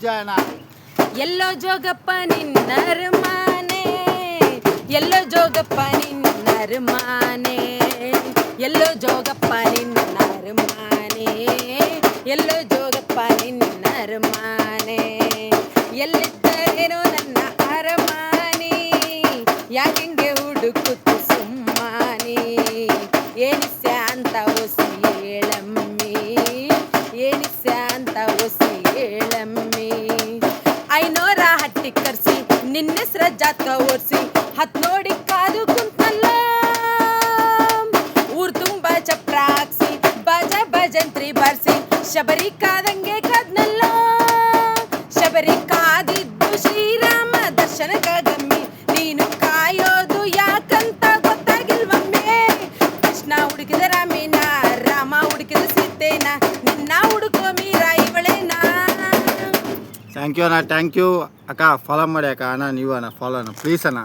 ನಿಜ ಅಣ್ಣ. ಎಲ್ಲೋ ಜೋಗಪ್ಪ ನಿನ್ನರಮಾನೆ, ಎಲ್ಲೋ ಜೋಗಪ್ಪ ನಿನ್ನರಮಾನೆ, ಎಲ್ಲೋ ಜೋಗಪ್ಪ ನಿನ್ನರಮಾನೆ, ಎಲ್ಲೋ ಜೋಗಪ್ಪ ನಿನ್ನರಮಾನೆ, ಎಲ್ಲಿದ್ದರೇನೋ ನನ್ನ ಅರಮಾನೆ, ಯಾಕೆಂಗೆ ಹುಡುಕುತ್ತು ಸುಮ್ಮಾನೆ, ಏನಿಸ್ಯ ಅಂತ ಒಸಿ ಹೇಳಮ್ಮಿ, ಏನಿಸ್ಯ ಅಂತ ಒಸಿ ಹೇಳಮ್ಮಿ. ಐನೋರ ಹಟ್ಟಿ ಕರ್ಸಿ ನಿನ್ನೆಸ್ರ ಜಾತ ಓಡ್ಸಿ ಹತ್ ನೋಡಿ ಕಾದು ಕುಂತಲ್ಲ, ಊರ್ ತುಂಬ ಚಪ್ರ ಹಾಕ್ಸಿ ಬಾಜ ಭಜಂತ್ರಿ ಬಾರ್ಸಿ ಶಬರಿ ಕಾದಂಗೆ ಕಾದ್ನಲ್ಲ, ಶಬರಿ ಕಾದಿದ್ದು ಶ್ರೀರಾಮ ದರ್ಶನಕ್ಕಾಗಮ್ಮಿ, ನೀನು ಕಾಯೋದು ಯಾಕಂತ ಗೊತ್ತಾಗಿಲ್ವಮ್ಮೆ. ಕೃಷ್ಣ ಹುಡುಕಿದ ರಾಮೇನ, ರಾಮ ಹುಡುಕಿದ ಸೀತೆನ, ನಿನ್ನ ಹುಡುಕೋ ಮೀರಾ ಇವಳೇನಾ. ಥ್ಯಾಂಕ್ ಯು ಅಣ್ಣ, ಥ್ಯಾಂಕ್ ಯು ಅಕ್ಕ. ಫಾಲೋ ಮಾಡಿ ಅಕ್ಕ. ಅಣ್ಣ ನೀವು ಅಣ್ಣ ಫಾಲೋ ಅಣ್ಣ ಪ್ಲೀಸ್ ಅಣ್ಣ.